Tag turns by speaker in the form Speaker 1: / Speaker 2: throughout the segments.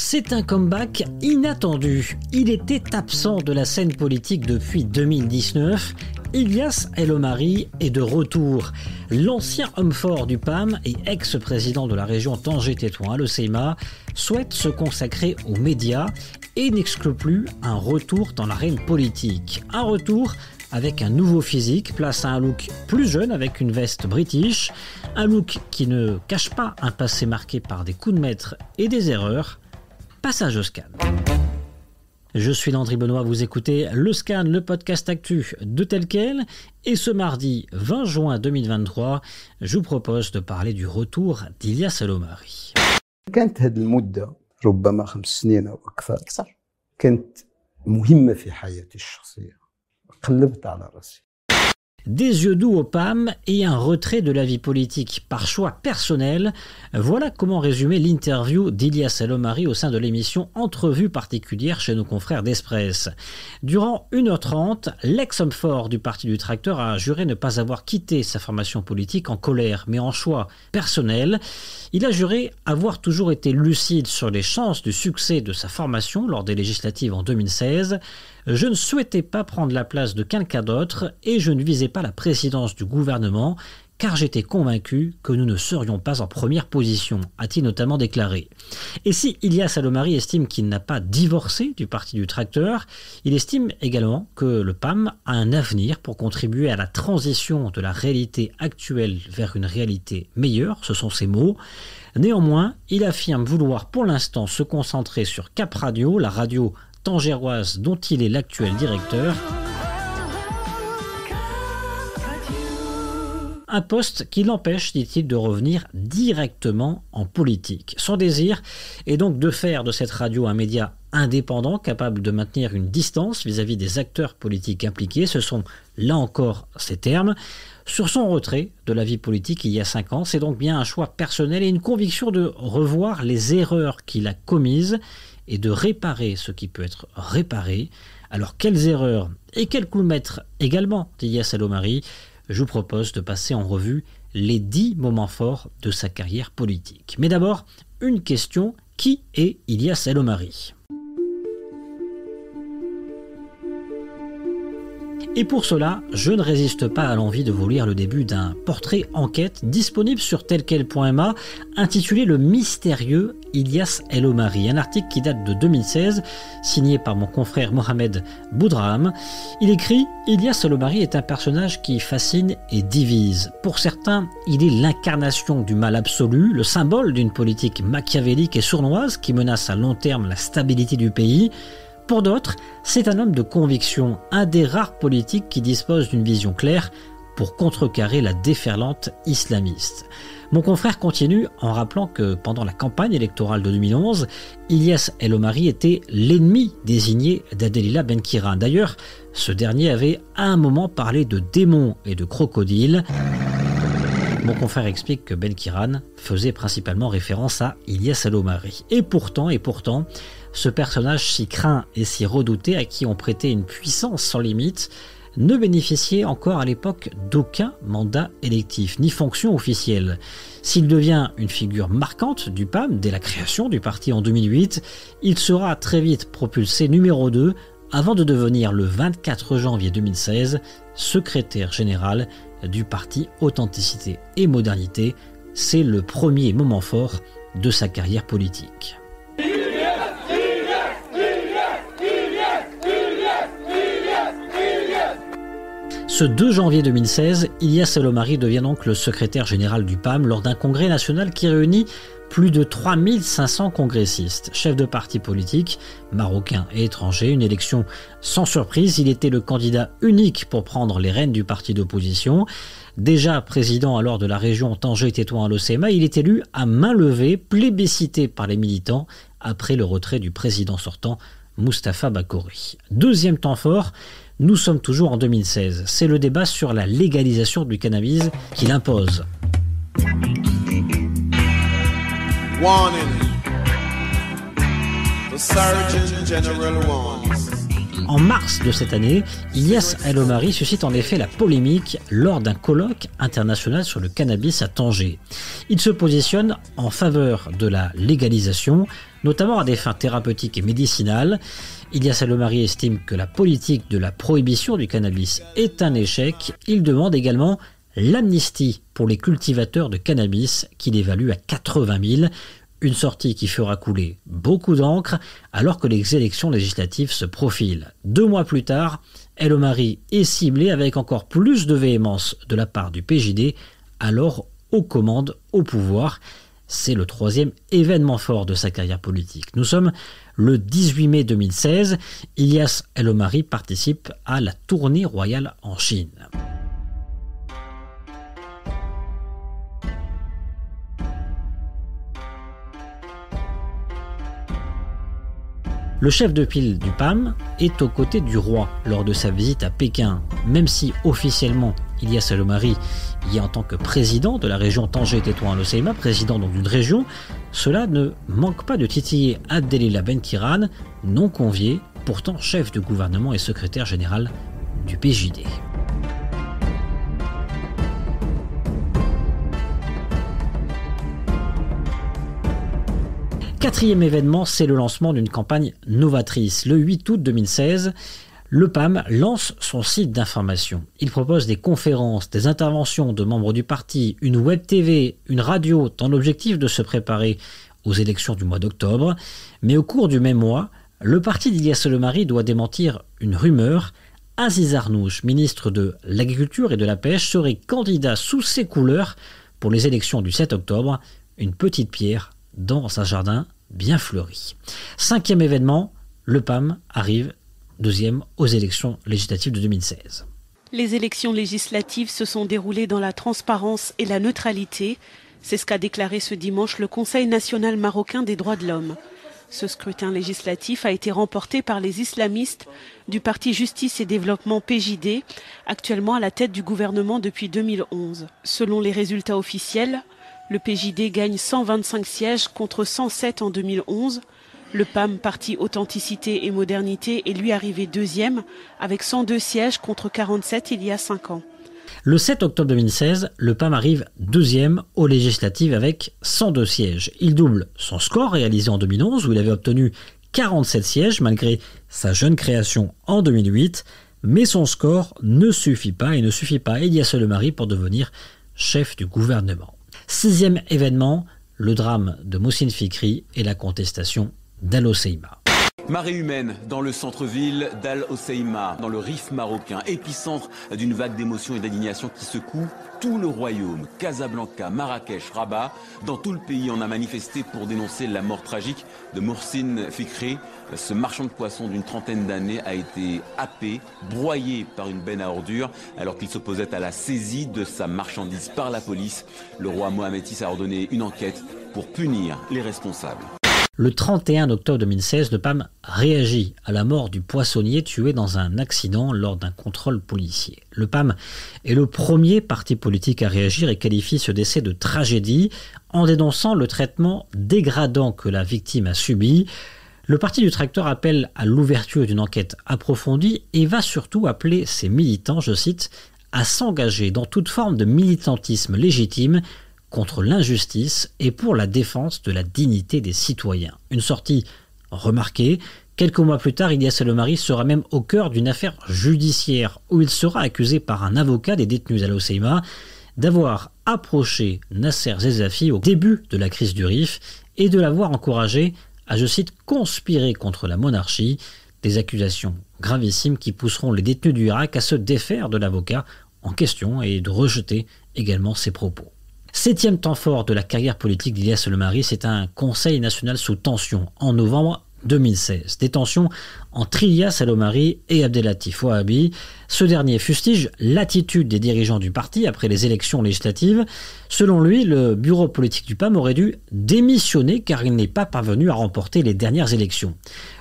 Speaker 1: C'est un comeback inattendu. Il était absent de la scène politique depuis 2019. Ilyas El Omari est de retour. L'ancien homme fort du PAM et ex-président de la région Tanger-Tétouan Al-Hoceima souhaite se consacrer aux médias et n'exclut plus un retour dans l'arène politique. Un retour avec un nouveau physique, place à un look plus jeune avec une veste british, un look qui ne cache pas un passé marqué par des coups de maître et des erreurs. Passage au scan. Je suis Landry Benoît, vous écoutez Le Scan, le podcast actu de Tel Quel. Et ce mardi 20 juin 2023, je vous propose de parler du retour d'Ilyas El Omari.
Speaker 2: كانت هذه المدة ربما 5 سنين أو أكثر كانت مهمة في حياتي الشخصية. قلبت على راسي.
Speaker 1: Des yeux doux au PAM et un retrait de la vie politique par choix personnel, voilà comment résumer l'interview d'Ilyas El Omari au sein de l'émission Entrevue particulière chez nos confrères d'Express. Durant 1h30, l'ex-homme fort du Parti du Tracteur a juré ne pas avoir quitté sa formation politique en colère, mais en choix personnel. Il a juré avoir toujours été lucide sur les chances du succès de sa formation lors des législatives en 2016. Je ne souhaitais pas prendre la place de quelqu'un d'autre et je ne visais pas la présidence du gouvernement car j'étais convaincu que nous ne serions pas en première position, a-t-il notamment déclaré. Et si Ilyas El Omari estime qu'il n'a pas divorcé du Parti du Tracteur, il estime également que le PAM a un avenir pour contribuer à la transition de la réalité actuelle vers une réalité meilleure, ce sont ses mots. Néanmoins, il affirme vouloir pour l'instant se concentrer sur Cap Radio, la radio tangéroise dont il est l'actuel directeur. Un poste qui l'empêche, dit-il, de revenir directement en politique. Son désir est donc de faire de cette radio un média indépendant, capable de maintenir une distance vis-à-vis des acteurs politiques impliqués. Ce sont, là encore, ces termes. Sur son retrait de la vie politique il y a 5 ans, c'est donc bien un choix personnel et une conviction de revoir les erreurs qu'il a commises et de réparer ce qui peut être réparé. Alors quelles erreurs et quels coups de maître également d'Ilyas El Omari? Je vous propose de passer en revue les 10 moments forts de sa carrière politique. Mais d'abord, une question, qui est Ilyas El Omari ? Et pour cela, je ne résiste pas à l'envie de vous lire le début d'un portrait enquête disponible sur telquel.ma intitulé « Le mystérieux Ilyas El Omari », un article qui date de 2016, signé par mon confrère Mohamed Boudraham. Il écrit « Ilyas El Omari est un personnage qui fascine et divise. Pour certains, il est l'incarnation du mal absolu, le symbole d'une politique machiavélique et sournoise qui menace à long terme la stabilité du pays. Pour d'autres, c'est un homme de conviction, un des rares politiques qui dispose d'une vision claire pour contrecarrer la déferlante islamiste. » Mon confrère continue en rappelant que pendant la campagne électorale de 2011, Ilyas El Omari était l'ennemi désigné d'Abdelillah Benkiran. D'ailleurs, ce dernier avait à un moment parlé de démons et de crocodiles. Mon confrère explique que Benkiran faisait principalement référence à Ilyas El Omari. Et pourtant, ce personnage si craint et si redouté, à qui on prêtait une puissance sans limite, ne bénéficiait encore à l'époque d'aucun mandat électif, ni fonction officielle. S'il devient une figure marquante du PAM dès la création du parti en 2008, il sera très vite propulsé numéro 2 avant de devenir le 24 janvier 2016 secrétaire général du parti Authenticité et Modernité. C'est le premier moment fort de sa carrière politique. Ce 2 janvier 2016, Ilyas El Omari devient donc le secrétaire général du PAM lors d'un congrès national qui réunit plus de 3500 congressistes, chefs de partis politiques, marocains et étrangers. Une élection sans surprise, il était le candidat unique pour prendre les rênes du parti d'opposition. Déjà président alors de la région Tanger-Tétouan Al-Hoceima, il est élu à main levée, plébiscité par les militants après le retrait du président sortant Moustapha Bakouri. Deuxième temps fort, nous sommes toujours en 2016. C'est le débat sur la légalisation du cannabis qu'il impose.
Speaker 3: Warning. The Surgeon General warns.
Speaker 1: En mars de cette année, Ilyas El-Omari suscite en effet la polémique lors d'un colloque international sur le cannabis à Tanger. Il se positionne en faveur de la légalisation, notamment à des fins thérapeutiques et médicinales. Ilyas El-Omari estime que la politique de la prohibition du cannabis est un échec. Il demande également l'amnistie pour les cultivateurs de cannabis qu'il évalue à 80 000. Une sortie qui fera couler beaucoup d'encre alors que les élections législatives se profilent. 2 mois plus tard, El-Omari est ciblé avec encore plus de véhémence de la part du PJD, alors aux commandes, au pouvoir. C'est le 3e événement fort de sa carrière politique. Nous sommes le 18 mai 2016. Ilyas El-Omari participe à la tournée royale en Chine. Le chef de file du PAM est aux côtés du roi lors de sa visite à Pékin, même si officiellement Ilyas El-Omari y est en tant que président de la région Tanger-Tétouan-Hoceima, président donc d'une région. Cela ne manque pas de titiller Abdelillah Ben-Kiran, non convié, pourtant chef du gouvernement et secrétaire général du PJD. Quatrième événement, c'est le lancement d'une campagne novatrice. Le 8 août 2016, le PAM lance son site d'information. Il propose des conférences, des interventions de membres du parti, une web TV, une radio, dans l'objectif de se préparer aux élections du mois d'octobre. Mais au cours du même mois, le parti d'Ilyas El-Omari doit démentir une rumeur. Aziz Arnouch, ministre de l'Agriculture et de la Pêche, serait candidat sous ses couleurs pour les élections du 7 octobre. Une petite pierre dans un jardin bien fleuri. 5e événement, le PAM arrive 2e aux élections législatives de 2016.
Speaker 3: Les élections législatives se sont déroulées dans la transparence et la neutralité. C'est ce qu'a déclaré ce dimanche le Conseil national marocain des droits de l'homme. Ce scrutin législatif a été remporté par les islamistes du parti Justice et Développement PJD, actuellement à la tête du gouvernement depuis 2011. Selon les résultats officiels, le PJD gagne 125 sièges contre 107 en 2011. Le PAM, parti Authenticité et Modernité, est lui arrivé 2e avec 102 sièges contre 47 il y a 5 ans.
Speaker 1: Le 7 octobre 2016, le PAM arrive 2e aux législatives avec 102 sièges. Il double son score réalisé en 2011 où il avait obtenu 47 sièges malgré sa jeune création en 2008. Mais son score ne suffit pas et ne suffit pas à Ilyas El-Omari pour devenir chef du gouvernement. 6e événement, le drame de Mohsin Fikri et la contestation d'Al-Hoceima.
Speaker 4: Marée humaine dans le centre-ville d'Al-Hoceima, dans le Rif marocain, épicentre d'une vague d'émotions et d'indignation qui secoue tout le royaume. Casablanca, Marrakech, Rabat, dans tout le pays, on a manifesté pour dénoncer la mort tragique de Mohsin Fikri. Ce marchand de poissons d'une trentaine d'années a été happé, broyé par une benne à ordures alors qu'il s'opposait à la saisie de sa marchandise par la police. Le roi Mohamed VI a ordonné une enquête pour punir les responsables.
Speaker 1: Le 31 octobre 2016, le PAM réagit à la mort du poissonnier tué dans un accident lors d'un contrôle policier. Le PAM est le premier parti politique à réagir et qualifie ce décès de tragédie en dénonçant le traitement dégradant que la victime a subi. Le parti du tracteur appelle à l'ouverture d'une enquête approfondie et va surtout appeler ses militants, je cite, à s'engager dans toute forme de militantisme légitime contre l'injustice et pour la défense de la dignité des citoyens. Une sortie remarquée. Quelques mois plus tard, Ilyas El-Omari sera même au cœur d'une affaire judiciaire où il sera accusé par un avocat des détenus d'Al-Hoceima d'avoir approché Nasser Zezafi au début de la crise du Rif et de l'avoir encouragé à, je cite, conspirer contre la monarchie, des accusations gravissimes qui pousseront les détenus du Irak à se défaire de l'avocat en question et de rejeter également ses propos. 7e temps fort de la carrière politique d'Ilyas El-Omari, c'est un conseil national sous tension en novembre 2016. Des tensions entre Ilyas El-Omari et Abdellatif Wahabi. Ce dernier fustige l'attitude des dirigeants du parti après les élections législatives. Selon lui, le bureau politique du PAM aurait dû démissionner car il n'est pas parvenu à remporter les dernières élections.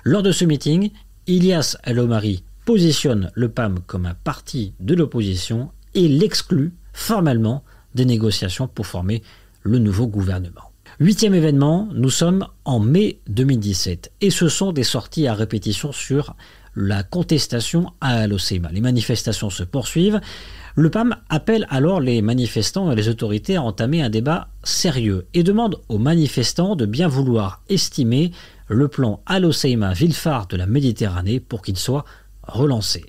Speaker 1: Lors de ce meeting, Ilyas El-Omari positionne le PAM comme un parti de l'opposition et l'exclut formellement des négociations pour former le nouveau gouvernement. 8e événement, nous sommes en mai 2017 et ce sont des sorties à répétition sur la contestation à Al-Hoceima. Les manifestations se poursuivent. Le PAM appelle alors les manifestants et les autorités à entamer un débat sérieux et demande aux manifestants de bien vouloir estimer le plan Al-Hoceima Ville-Phare de la Méditerranée pour qu'il soit relancé.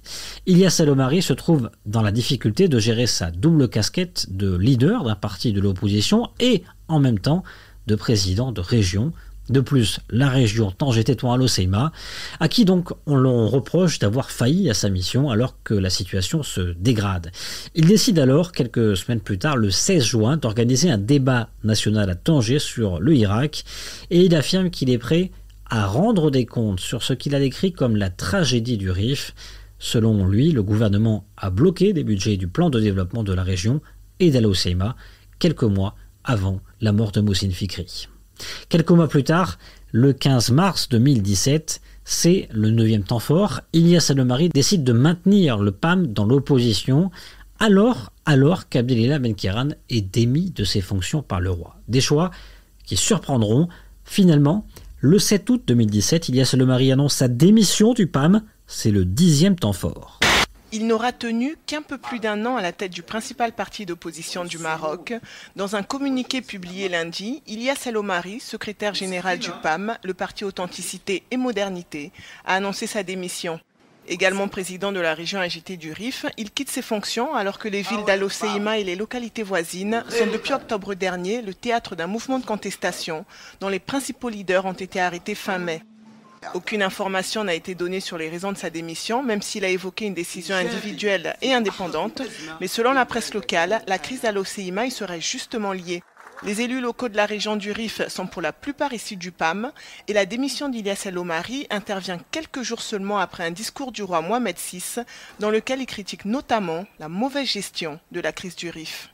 Speaker 1: Ilyas El-Omari se trouve dans la difficulté de gérer sa double casquette de leader d'un parti de l'opposition et en même temps de président de région. De plus, la région Tanger-Tétouan Al-Hoceima, à qui donc on l'on reproche d'avoir failli à sa mission alors que la situation se dégrade. Il décide alors, quelques semaines plus tard, le 16 juin, d'organiser un débat national à Tanger sur le Irak et il affirme qu'il est prêt à rendre des comptes sur ce qu'il a décrit comme la tragédie du Rif. Selon lui, le gouvernement a bloqué des budgets du plan de développement de la région et d'Al-Hoceima quelques mois avant la mort de Moussine Fikri. Quelques mois plus tard, le 15 mars 2017, c'est le 9e temps fort, Ilyas El-Omari décide de maintenir le PAM dans l'opposition alors qu'Abdelillah Ben-Kairan est démis de ses fonctions par le roi. Des choix qui surprendront. Finalement, le 7 août 2017, Ilyas El-Omari annonce sa démission du PAM, c'est le 10e temps fort.
Speaker 5: Il n'aura tenu qu'un peu plus d'un an à la tête du principal parti d'opposition du Maroc. Dans un communiqué publié lundi, Ilyas El-Omari, secrétaire général du PAM, le parti Authenticité et Modernité, a annoncé sa démission. Également président de la région agitée du Rif, il quitte ses fonctions alors que les villes d'Al-Hoceima et les localités voisines sont depuis octobre dernier le théâtre d'un mouvement de contestation dont les principaux leaders ont été arrêtés fin mai. Aucune information n'a été donnée sur les raisons de sa démission, même s'il a évoqué une décision individuelle et indépendante. Mais selon la presse locale, la crise d'Al-Hoceima y serait justement liée. Les élus locaux de la région du Rif sont pour la plupart issus du PAM et la démission d'Ilyas El-Omari intervient quelques jours seulement après un discours du roi Mohamed VI dans lequel il critique notamment la mauvaise gestion de la crise du Rif.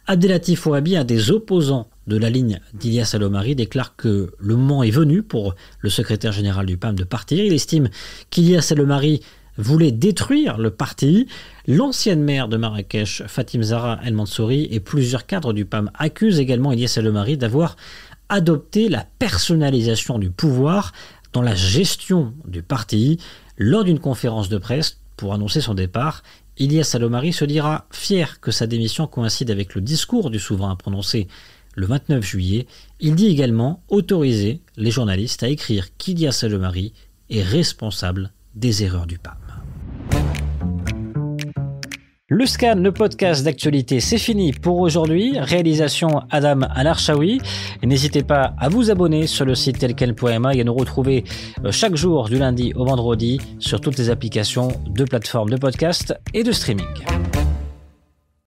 Speaker 1: Abdelatif Ouabi, un des opposants de la ligne d'Ilyas El-Omari, déclare que le moment est venu pour le secrétaire général du PAM de partir. Il estime qu'Ilyas El-Omari voulait détruire le parti. L'ancienne maire de Marrakech, Fatim Zahra El Mansouri, et plusieurs cadres du PAM accusent également Ilyas El-Omari d'avoir adopté la personnalisation du pouvoir dans la gestion du parti. Lors d'une conférence de presse pour annoncer son départ, Ilyas El-Omari se dira fier que sa démission coïncide avec le discours du souverain prononcé le 29 juillet. Il dit également autoriser les journalistes à écrire qu'Ilyas El-Omari est responsable des erreurs du PAM. Le Scan, le podcast d'actualité, c'est fini pour aujourd'hui. Réalisation Adam Al-Arshawi. N'hésitez pas à vous abonner sur le site telquel.ma et à nous retrouver chaque jour du lundi au vendredi sur toutes les applications de plateformes de podcast et de streaming.